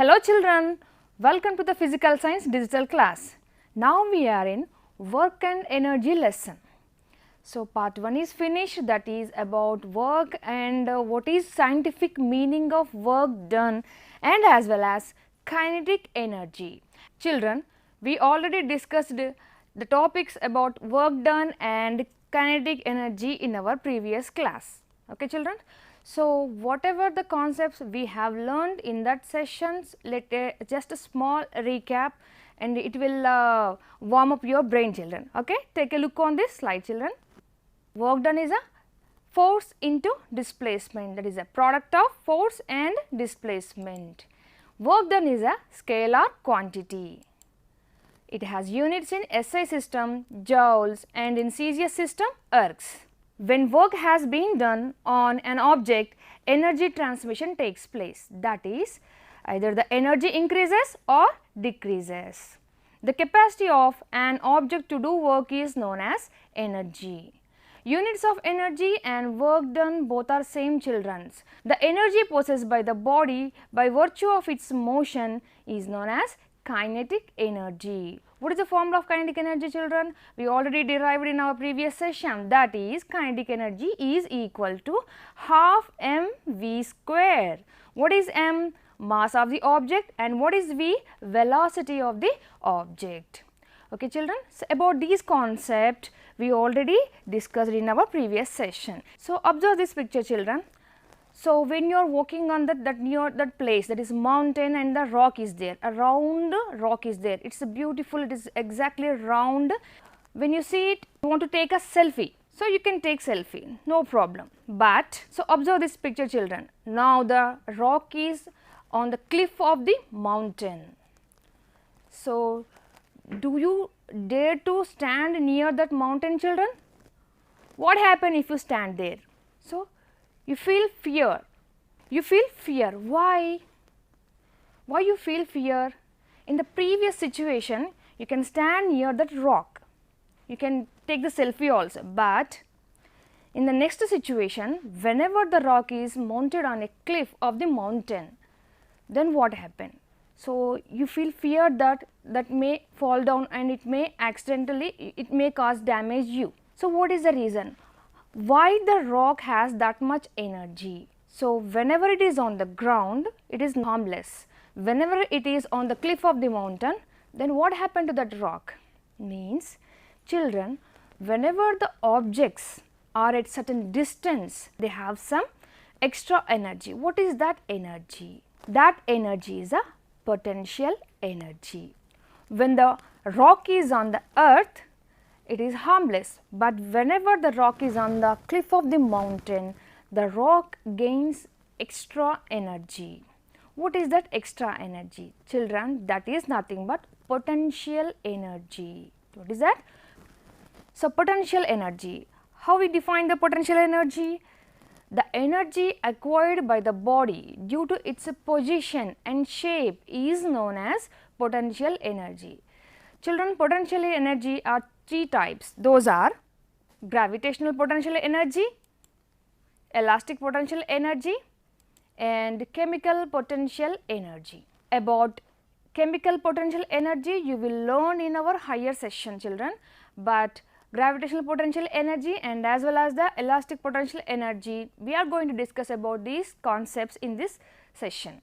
Hello children, welcome to the physical science digital class. Now we are in work and energy lesson. So part 1 is finished, that is about work and what is scientific meaning of work done and as well as kinetic energy. Children, we already discussed the topics about work done and kinetic energy in our previous class. Okay children. So, whatever the concepts we have learned in that sessions, just a small recap and it will warm up your brain children. Okay? Take a look on this slide children. Work done is a force into displacement, that is a product of force and displacement. Work done is a scalar quantity. It has units in SI system, joules, and in CGS system, ergs. When work has been done on an object, energy transmission takes place, that is either the energy increases or decreases. The capacity of an object to do work is known as energy. Units of energy and work done both are same children. The energy possessed by the body by virtue of its motion is known as kinetic energy. What is the formula of kinetic energy children? We already derived in our previous session, that is kinetic energy is equal to half mv square. What is m? Mass of the object, and what is v? Velocity of the object. Okay children, so about these concepts we already discussed in our previous session. So observe this picture children. So when you are walking on that place, that is mountain and the rock is there, a round rock is there, it is beautiful, it is exactly round. When you see it, you want to take a selfie, so you can take selfie, no problem. But, so observe this picture children, now the rock is on the cliff of the mountain. So do you dare to stand near that mountain children? What happen if you stand there? So you feel fear, why? Why you feel fear? In the previous situation, you can stand near that rock, you can take the selfie also, but in the next situation, whenever the rock is mounted on a cliff of the mountain, then what happen? So you feel fear that may fall down and it may accidentally, it may cause damage you. So what is the reason? Why the rock has that much energy? So whenever it is on the ground, it is harmless. Whenever it is on the cliff of the mountain, then what happened to that rock? Means children, whenever the objects are at certain distance, they have some extra energy. What is that energy? That energy is a potential energy. When the rock is on the earth, it is harmless, but whenever the rock is on the cliff of the mountain, the rock gains extra energy. What is that extra energy? Children, that is nothing but potential energy. What is that? So potential energy. How we define the potential energy? The energy acquired by the body due to its position and shape is known as potential energy. Children, potential energy are three types. Those are gravitational potential energy, elastic potential energy, and chemical potential energy. About chemical potential energy you will learn in our higher session children, but gravitational potential energy and as well as the elastic potential energy, we are going to discuss about these concepts in this session.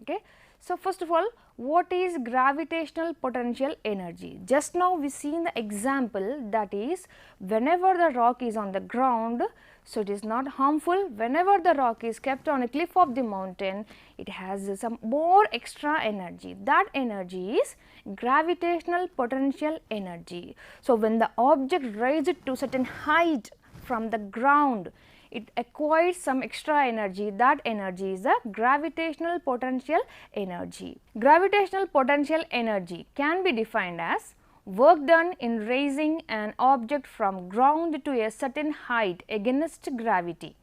Okay. So first of all, what is gravitational potential energy? Just now we seen the example, that is whenever the rock is on the ground, so it is not harmful. Whenever the rock is kept on a cliff of the mountain, it has some more extra energy. That energy is gravitational potential energy. So when the object raised to certain height from the ground, it acquires some extra energy. That energy is the gravitational potential energy. Gravitational potential energy can be defined as work done in raising an object from ground to a certain height against gravity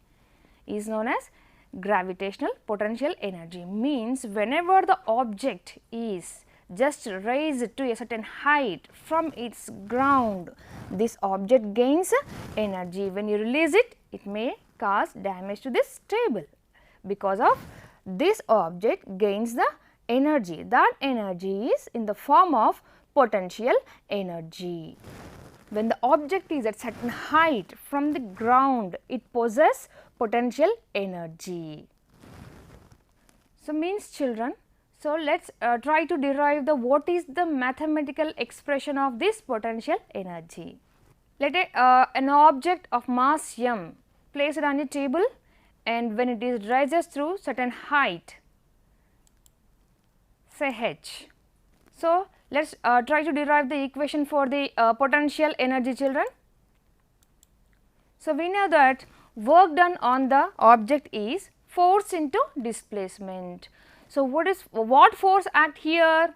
is known as gravitational potential energy. Means whenever the object is just raised to a certain height from its ground, this object gains energy. When you release it, it may cause damage to this table. Because of this object gains the energy. That energy is in the form of potential energy. When the object is at certain height from the ground, it possesses potential energy. So, means children, so let us try to derive the what is the mathematical expression of this potential energy. Let an object of mass m placed on a table, and when it is rises through certain height, say h. So, let us try to derive the equation for the potential energy, children. So, we know that work done on the object is force into displacement. So, what force act here?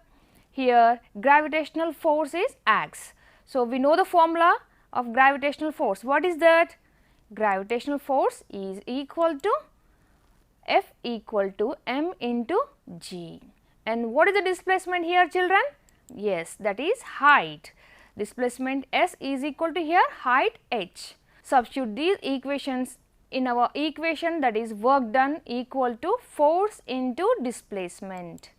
Here gravitational force is acts. So, we know the formula of gravitational force. What is that? Gravitational force is equal to F equal to m into g. And what is the displacement here, children? Yes, that is height. Displacement s is equal to here height h. Substitute these equations in our equation, that is work done equal to force into displacement.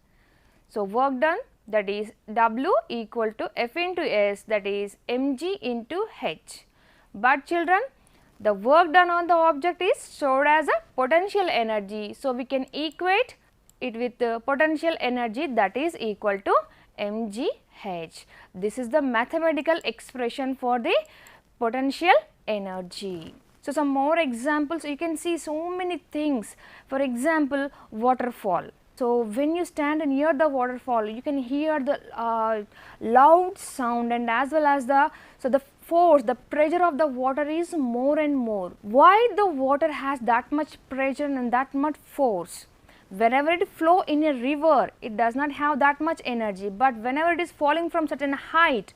So, work done, that is W equal to F into S, that is mg into h. But children, the work done on the object is stored as a potential energy. So, we can equate it with the potential energy, that is equal to mg h. This is the mathematical expression for the potential energy. So, some more examples, you can see so many things. For example, waterfall. So, when you stand near the waterfall, you can hear the loud sound, and as well as the force, the pressure of the water is more and more. Why the water has that much pressure and that much force? Whenever it flow in a river, it does not have that much energy, but whenever it is falling from certain height,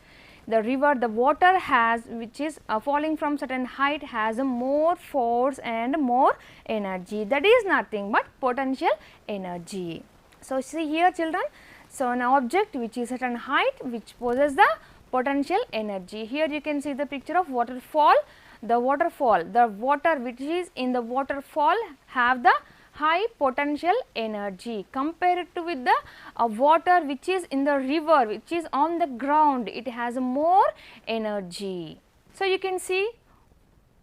the river, the water has, which is falling from certain height, has a more force and more energy. That is nothing but potential energy. So, see here children, so an object which is at certain height, which possesses the potential energy. Here you can see the picture of waterfall. The waterfall, the water which is in the waterfall have the high potential energy compared to with the water which is in the river, which is on the ground, it has more energy. So, you can see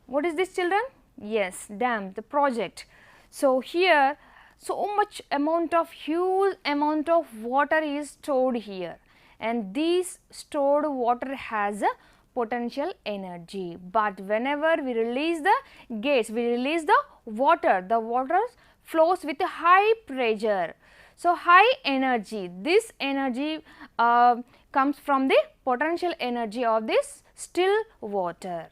what is this, children? Yes, dam, the project. So, here so much amount of huge amount of water is stored here, and this stored water has a potential energy, but whenever we release the gates, we release the water flows with a high pressure. So, high energy, this energy comes from the potential energy of this still water.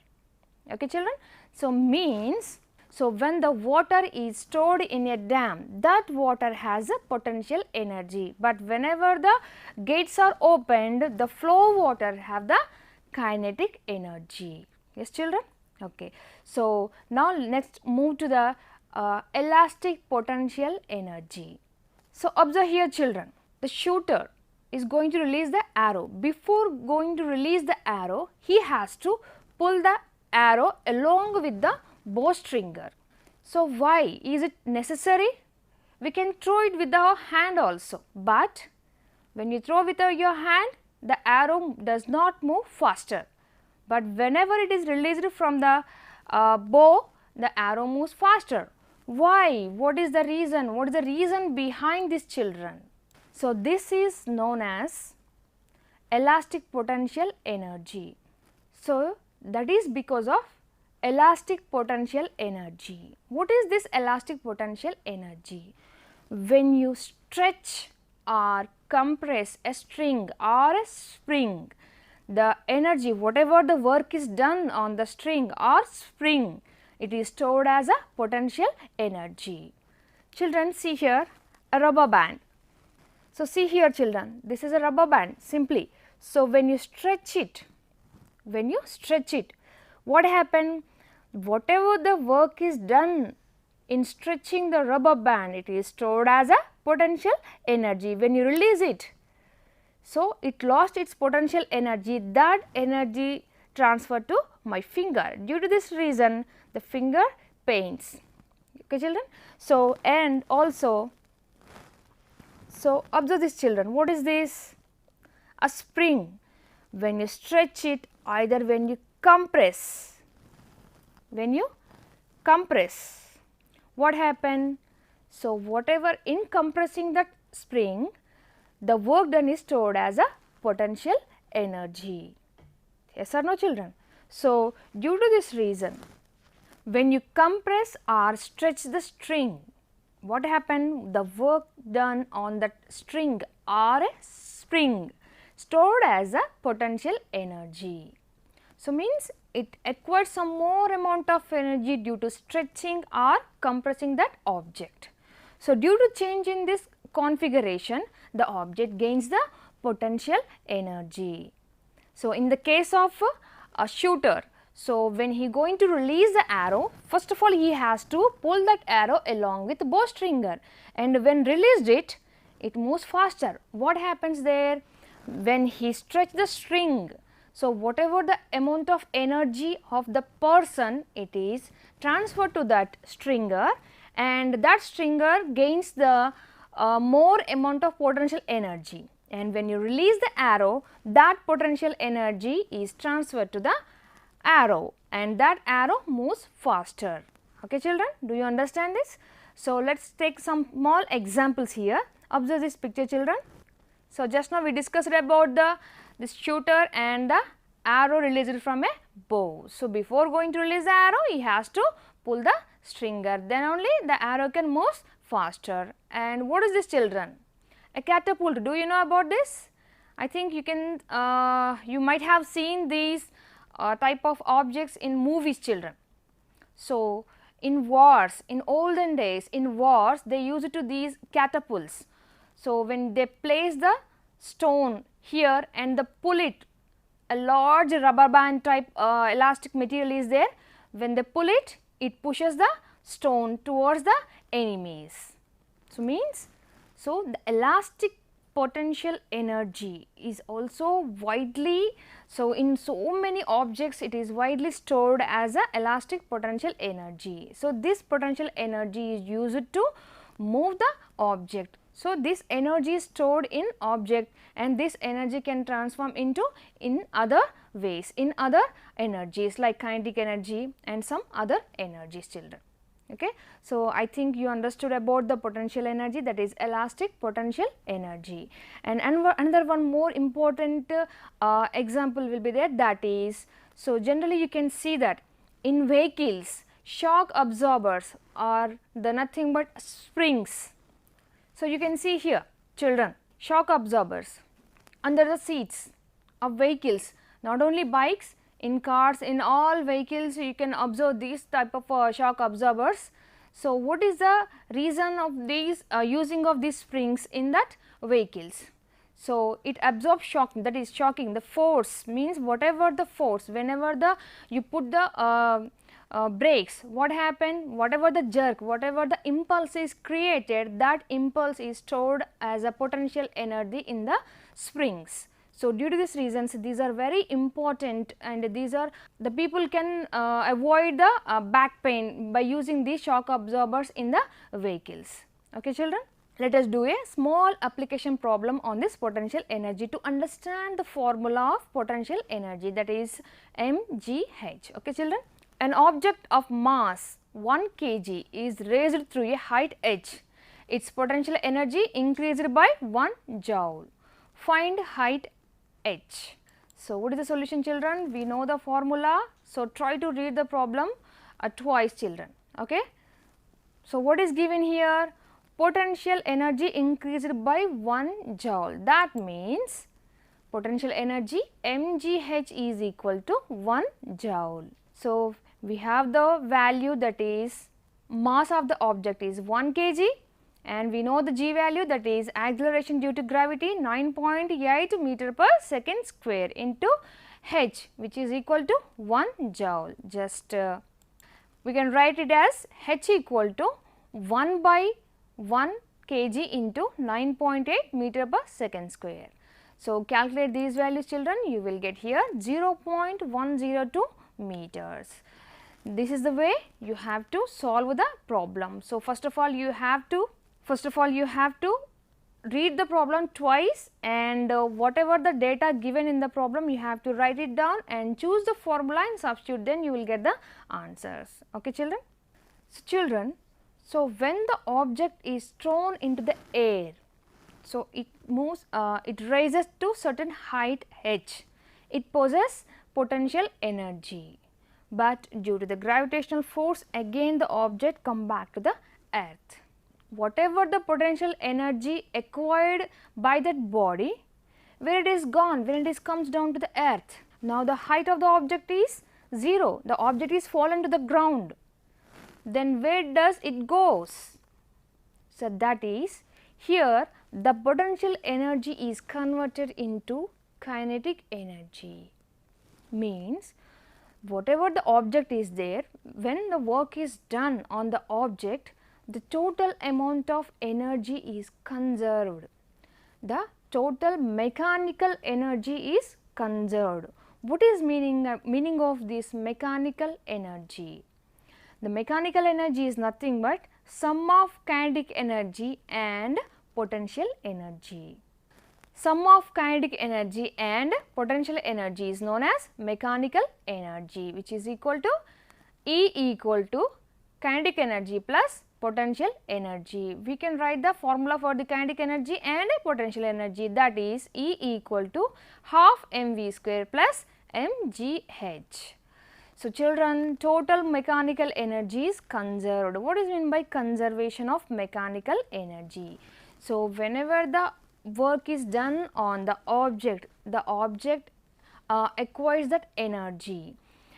Okay, children. So, means, so when the water is stored in a dam, that water has a potential energy, but whenever the gates are opened, the flow water have the kinetic energy. Yes, children. Okay. So, now next move to the elastic potential energy. So, observe here children, the shooter is going to release the arrow. Before going to release the arrow, he has to pull the arrow along with the bowstringer. So, why is it necessary? We can throw it with our hand also, but when you throw with your hand, the arrow does not move faster, but whenever it is released from the bow, the arrow moves faster. Why? What is the reason? What is the reason behind this, children? So, this is known as elastic potential energy. So, that is because of elastic potential energy. What is this elastic potential energy? When you stretch or compress a string or a spring, the energy, whatever the work is done on the string or spring, it is stored as a potential energy. Children, see here a rubber band. So, see here children, this is a rubber band simply. So, when you stretch it, what happens? Whatever the work is done in stretching the rubber band, it is stored as a potential energy. When you release it, so it lost its potential energy, that energy transferred to my finger. Due to this reason, the finger pains. Okay, children. So, and also So, observe this children, what is this? A spring. When you stretch it, either when you compress, what happened? So, whatever in compressing that spring, the work done is stored as a potential energy. Yes or no children? So, due to this reason, when you compress or stretch the string, what happened? The work done on that string or a spring stored as a potential energy. So, means it acquires some more amount of energy due to stretching or compressing that object. So, due to change in this configuration, the object gains the potential energy. So, in the case of a shooter, so when he going to release the arrow, first of all he has to pull that arrow along with bowstringer, and when released it, it moves faster. What happens there? When he stretch the string, so whatever the amount of energy of the person, it is transferred to that stringer, and that stringer gains the more amount of potential energy, and when you release the arrow, that potential energy is transferred to the arrow, and that arrow moves faster. Okay children, do you understand this? So, let us take some small examples here. Observe this picture children. So, just now we discussed about this shooter and the arrow released from a bow. So, before going to release the arrow, he has to pull the stringer, then only the arrow can move faster. And what is this children? A catapult. Do you know about this? I think you can, you might have seen these type of objects in movies children. So, in wars, in olden days, in wars they used to these catapults. So, when they place the stone here and they pull it, a large rubber band type elastic material is there. When they pull it, it pushes the stone towards the enemies. So, means, so the elastic potential energy is also widely, so in so many objects it is widely stored as a elastic potential energy. So, this potential energy is used to move the object. So, this energy is stored in object, and this energy can transform into in other ways, in other energies like kinetic energy and some other energies children. Okay. So, I think you understood about the potential energy, that is elastic potential energy. And another one more important example will be there, that is, so generally you can see that in vehicles shock absorbers are the nothing but springs. So, you can see here children, shock absorbers under the seats of vehicles, not only bikes, in cars, in all vehicles you can observe these type of shock absorbers. So, what is the reason of these using of these springs in that vehicles? So, it absorbs shock, that is shocking, the force means whatever the force, whenever the you put the brakes, what happened, whatever the jerk, whatever the impulse is created, that impulse is stored as a potential energy in the springs. So, due to these reasons, these are very important, and these are the people can avoid the back pain by using these shock absorbers in the vehicles. Okay children, let us do a small application problem on this potential energy to understand the formula of potential energy, that is mgh. Okay children, an object of mass 1 kg is raised through a height h. Its potential energy increased by 1 joule. Find height h. So, what is the solution children? We know the formula. So, try to read the problem twice children. Okay. So, what is given here? Potential energy increased by 1 joule. That means potential energy mgh is equal to 1 joule. So, we have the value, that is mass of the object is 1 kg, and we know the g value, that is acceleration due to gravity 9.8 meter per second square into h, which is equal to 1 joule. Just we can write it as h equal to 1 by 1 kg into 9.8 meter per second square. So, calculate these values children, you will get here 0.102 meters. This is the way you have to solve the problem. So, first of all you have to read the problem twice, and whatever the data given in the problem you have to write it down and choose the formula and substitute, then you will get the answers. Okay, children. So, children, so when the object is thrown into the air, so it moves, it rises to certain height h, it possesses potential energy, but due to the gravitational force again the object come back to the earth. Whatever the potential energy acquired by that body, where it is gone when it is comes down to the earth. Now the height of the object is 0, the object is fallen to the ground, then where does it goes? So that is, here the potential energy is converted into kinetic energy, means whatever the object is there, when the work is done on the object, the total amount of energy is conserved. The total mechanical energy is conserved. What is meaning of this mechanical energy? The mechanical energy is nothing but sum of kinetic energy and potential energy. Sum of kinetic energy and potential energy is known as mechanical energy, which is equal to E equal to kinetic energy plus potential energy. We can write the formula for the kinetic energy and potential energy, that is E equal to half mv square plus mgh. So, children, total mechanical energy is conserved. What is meant by conservation of mechanical energy? So, whenever the work is done on the object acquires that energy,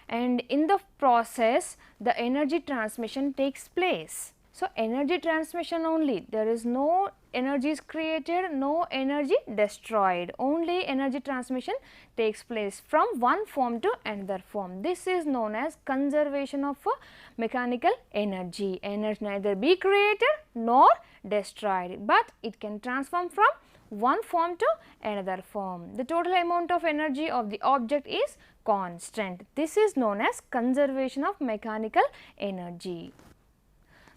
and in the process the energy transmission takes place. So, energy transmission only, there is no energy is created, no energy destroyed, only energy transmission takes place from one form to another form. This is known as conservation of mechanical energy. Energy neither be created nor destroyed, but it can transform from one form to another form. The total amount of energy of the object is constant. This is known as conservation of mechanical energy.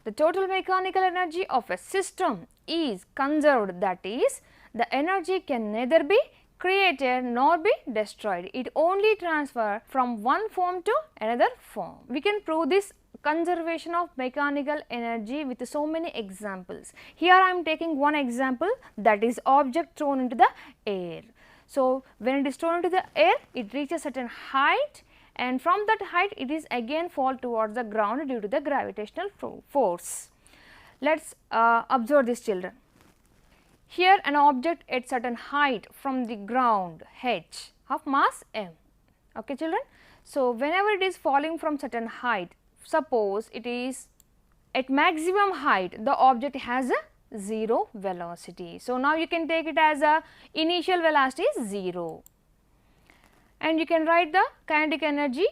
The total mechanical energy of a system is conserved, that is, the energy can neither be created nor be destroyed. It only transfers from one form to another form. We can prove this conservation of mechanical energy with so many examples. Here I am taking one example, that is object thrown into the air. So, when it is thrown into the air, it reaches certain height, and from that height it is again fall towards the ground due to the gravitational force. Let us observe this, children. Here an object at certain height from the ground h of mass m. Okay, children. So, whenever it is falling from certain height, suppose it is at maximum height, the object has a 0 velocity. So, now you can take it as a initial velocity is 0. And you can write the kinetic energy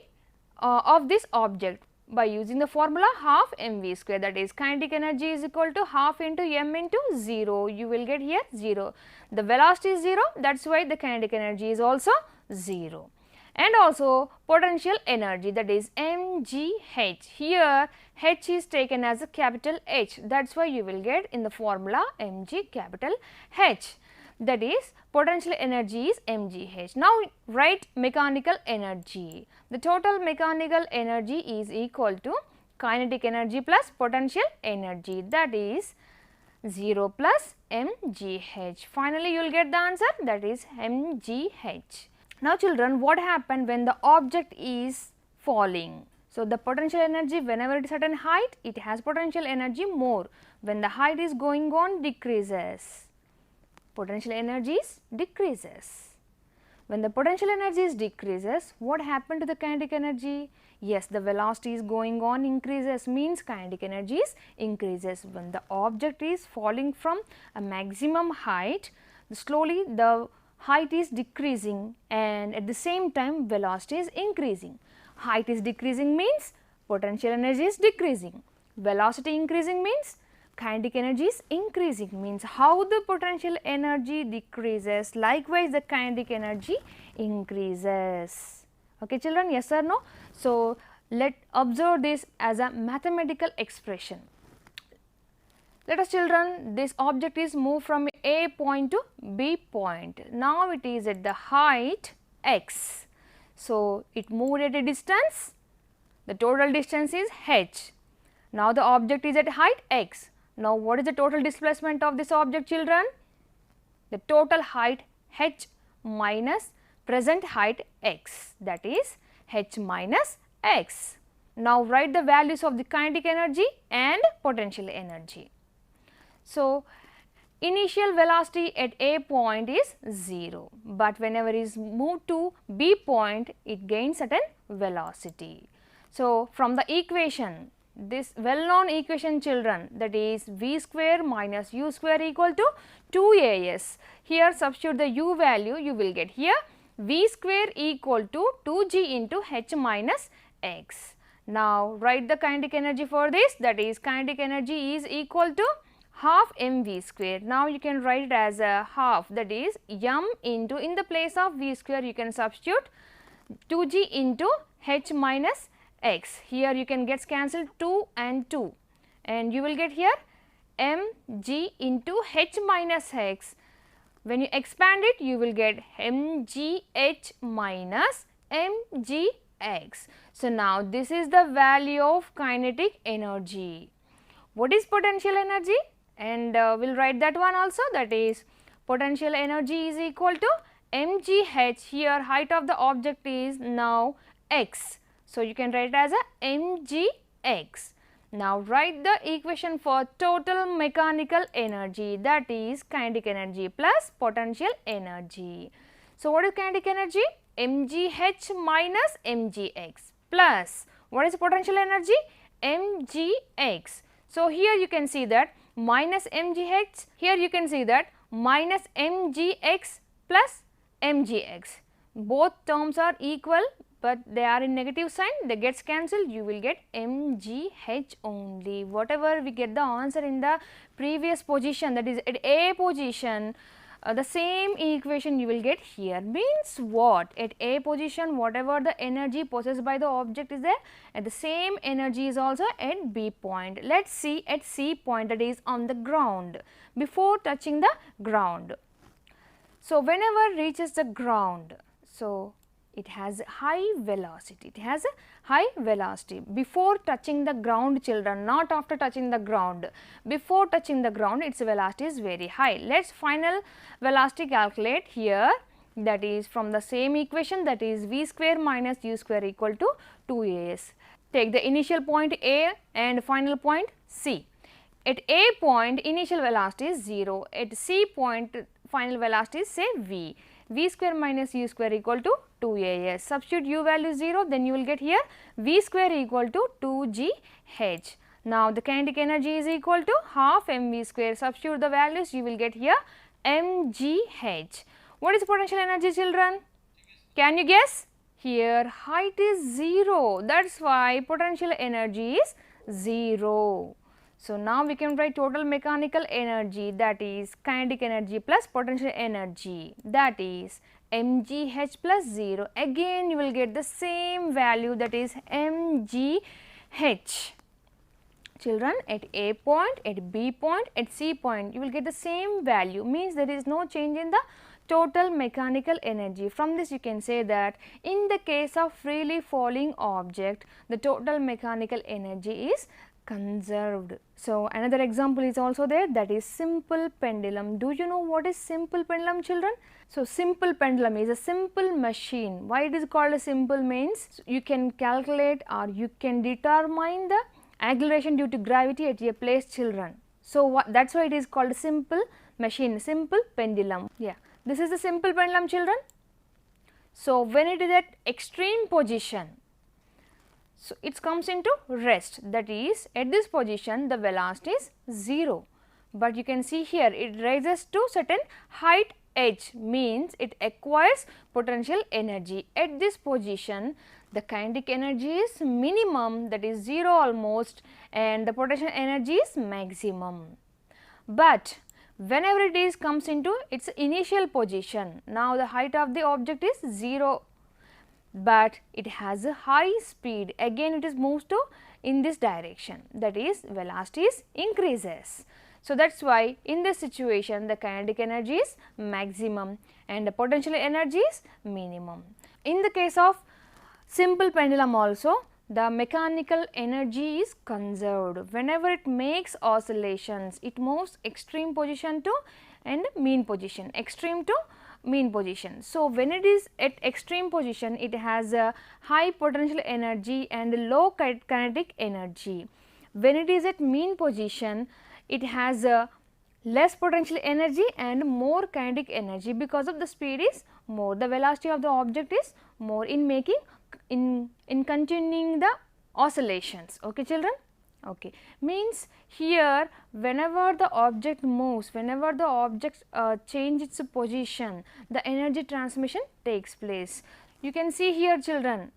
of this object by using the formula half mv square, that is kinetic energy is equal to half into m into 0. You will get here 0. The velocity is 0, that is why the kinetic energy is also 0. And also potential energy, that is mgh. Here h is taken as a capital H, that is why you will get in the formula mg capital H. That is potential energy is mgh. Now, write mechanical energy. The total mechanical energy is equal to kinetic energy plus potential energy, that is 0 plus mgh. Finally, you will get the answer, that is mgh. Now, children, what happened when the object is falling? So, the potential energy, whenever it is at a height, it has potential energy more. When the height is going on, decreases. Potential energy decreases. When the potential energy decreases, what happened to the kinetic energy? Yes, the velocity is going on increases, means kinetic energy increases. When the object is falling from a maximum height, slowly the height is decreasing, and at the same time velocity is increasing. Height is decreasing means potential energy is decreasing. Velocity increasing means kinetic energy is increasing, means how the potential energy decreases, likewise the kinetic energy increases. Okay, children, yes or no? So, let observe this as a mathematical expression. Let us children, this object is moved from A point to B point. Now it is at the height x. So, it moved at a distance, the total distance is h. Now, the object is at height x. Now, what is the total displacement of this object children? The total height h minus present height x, that is h minus x. Now, write the values of the kinetic energy and potential energy. So, initial velocity at A point is 0, but whenever it is moved to B point, it gains certain velocity. So, from the equation, this well known equation children, that is v square minus u square equal to 2as. Here substitute the u value, you will get here v square equal to 2g into h minus x. Now, write the kinetic energy for this, that is kinetic energy is equal to half mv square. Now, you can write it as a half, that is m into, in the place of v square you can substitute 2g into h minus x. Here you can get cancelled 2 and 2 and you will get here mg into h minus x. When you expand it, you will get mgh minus mgx. So, now this is the value of kinetic energy. What is potential energy? And we will write that one also, that is potential energy is equal to mgh. Here height of the object is now x. So, you can write it as a mgx. Now, write the equation for total mechanical energy, that is kinetic energy plus potential energy. So, what is kinetic energy? mgh minus mgx plus what is potential energy? mgx. So, here you can see that minus mgh, here you can see that minus mgx plus mgx. Both terms are equal, but they are in negative sign, they gets cancelled, you will get mgh only. Whatever we get the answer in the previous position, that is at A position, the same equation you will get here. Means what? At A position, whatever the energy possessed by the object is there, and the same energy is also at B point. Let us see at C point, that is on the ground, before touching the ground. So, whenever reaches the ground, so it has high velocity, it has a high velocity before touching the ground children, not after touching the ground. Before touching the ground, its velocity is very high. Let us final velocity calculate here, that is from the same equation, that is v square minus u square equal to 2as. Take the initial point A and final point C. At A point initial velocity is 0, at C point final velocity is say v. V square minus u square equal to 2as. Substitute u value 0, then you will get here v square equal to 2gh. Now, the kinetic energy is equal to half mv square. Substitute the values, you will get here mgh. What is potential energy children? Can you guess? Here height is 0, that is why potential energy is 0. So, now we can write total mechanical energy, that is kinetic energy plus potential energy, that is mgh plus 0. Again you will get the same value, that is mgh. Children, at A point, at B point, at C point, you will get the same value, means there is no change in the total mechanical energy. From this you can say that in the case of freely falling object, the total mechanical energy is conserved. So, another example is also there, that is simple pendulum. Do you know what is simple pendulum children? So, simple pendulum is a simple machine. Why it is called a simple means you can calculate or you can determine the acceleration due to gravity at a place children. So, that is why it is called a simple machine, simple pendulum. Yeah, this is the simple pendulum children. So, when it is at extreme position, so it comes into rest, that is at this position the velocity is 0, but you can see here it rises to certain height h, means it acquires potential energy. At this position the kinetic energy is minimum, that is 0 almost, and the potential energy is maximum. But whenever it is comes into its initial position, now the height of the object is 0, but it has a high speed, again it is moves to in this direction, that is velocity is increases. So, that is why in this situation the kinetic energy is maximum and the potential energy is minimum. In the case of simple pendulum also, the mechanical energy is conserved. Whenever it makes oscillations, it moves extreme position to and mean position, extreme to mean position. So, when it is at extreme position, it has a high potential energy and low kinetic energy. When it is at mean position, it has a less potential energy and more kinetic energy, because of the speed is more, the velocity of the object is more in making in continuing the oscillations. Okay, children? Okay. Means here whenever the object moves, whenever the object change its position, the energy transmission takes place. You can see here, children,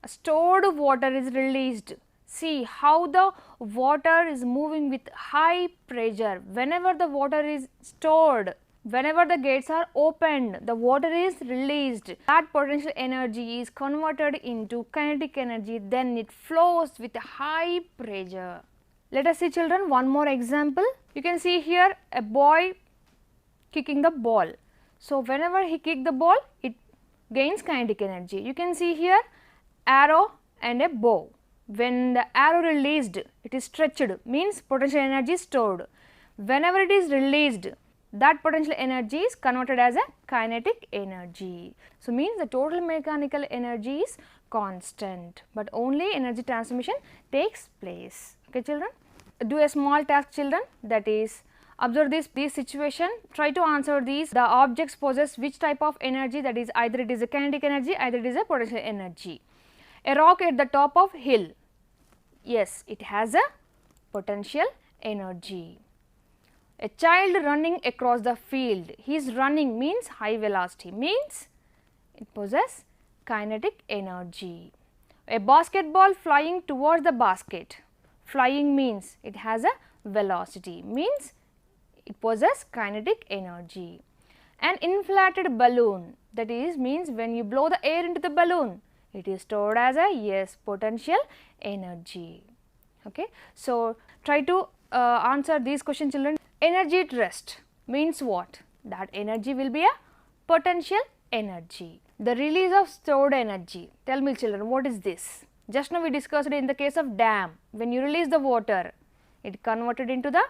stored water is released. See how the water is moving with high pressure. Whenever the water is stored, whenever the gates are opened, the water is released. That potential energy is converted into kinetic energy, then it flows with a high pressure. Let us see, children, one more example. You can see here a boy kicking the ball. So, whenever he kick the ball, it gains kinetic energy. You can see here arrow and a bow. When the arrow released, it is stretched, means potential energy is stored. Whenever it is released, that potential energy is converted as a kinetic energy. So, means the total mechanical energy is constant, but only energy transmission takes place. Okay, children? Do a small task, children, that is observe this situation, try to answer these. The objects possess which type of energy, that is either it is a kinetic energy, either it is a potential energy. A rock at the top of hill, yes, it has a potential energy. A child running across the field, he is running means high velocity, means it possesses kinetic energy. A basketball flying towards the basket, flying means it has a velocity, means it possesses kinetic energy. An inflated balloon, that is means when you blow the air into the balloon, it is stored as a potential energy. Okay. So, try to answer these questions, children. Energy at rest means what? That energy will be a potential energy. The release of stored energy, tell me, children, what is this? Just now we discussed it in the case of dam. When you release the water, it converted into the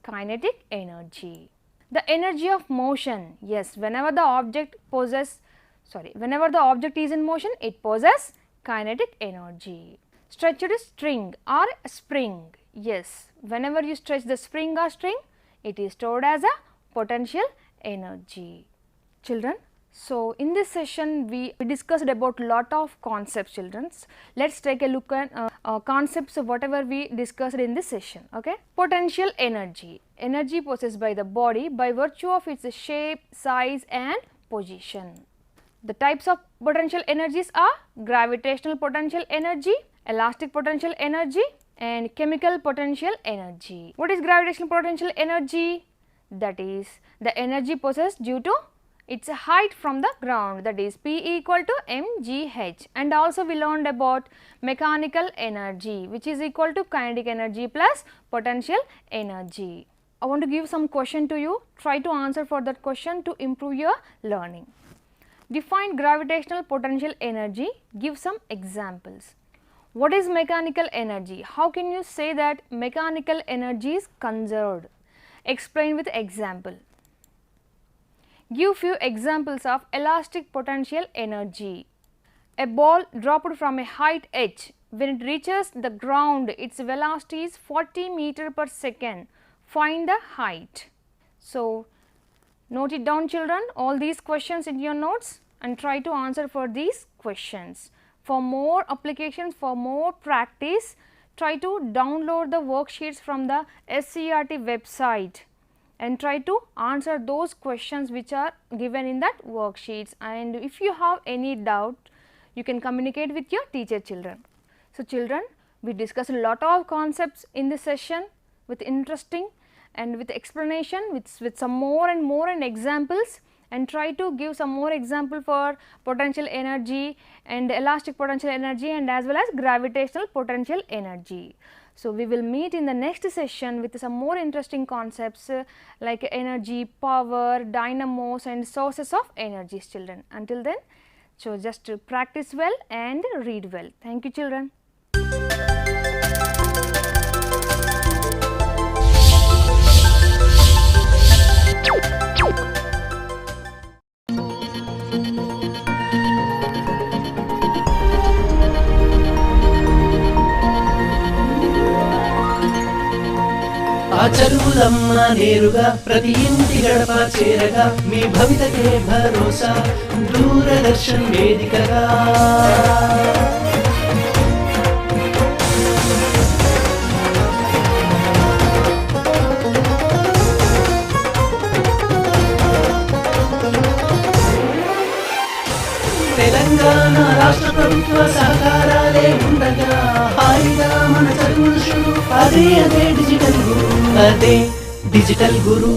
kinetic energy. The energy of motion, yes, whenever the object whenever the object is in motion, it possesses kinetic energy. Stretched string or spring, yes, whenever you stretch the spring or string, it is stored as a potential energy. Children, so in this session we discussed about lot of concepts, children. Let us take a look at concepts of whatever we discussed in this session. Okay. Potential energy, energy possessed by the body by virtue of its shape, size and position. The types of potential energies are gravitational potential energy, elastic potential energy and chemical potential energy. What is gravitational potential energy? That is the energy possessed due to its height from the ground, that is P equal to mgh, and also we learned about mechanical energy, which is equal to kinetic energy plus potential energy. I want to give some question to you, try to answer for that question to improve your learning. Define gravitational potential energy, give some examples. What is mechanical energy? How can you say that mechanical energy is conserved? Explain with example. Give few examples of elastic potential energy. A ball dropped from a height h, when it reaches the ground, its velocity is 40 meter per second. Find the height. So, note it down, children, all these questions in your notes and try to answer for these questions. For more applications, for more practice, try to download the worksheets from the SCRT website and try to answer those questions which are given in that worksheets, and if you have any doubt, you can communicate with your teacher, children. So, children, we discussed a lot of concepts in this session with interesting and with explanation with some more and more and examples, and try to give some more example for potential energy and elastic potential energy and as well as gravitational potential energy. So, we will meet in the next session with some more interesting concepts like energy, power, dynamos and sources of energies, children. Until then, so just practice well and read well. Thank you, children. ఆ చదువులమ్మ నేరుగా ప్రతి ఇంటి గడప చేరగా మీ భవితకే భరోసా దూరదర్శన్ వేదికగా తెలంగాణ రాష్ట్ర ప్రభుత్వ సహకారాలే ఉండగా హాయిగా మన చదువులు అదే డిజిటల్ గురు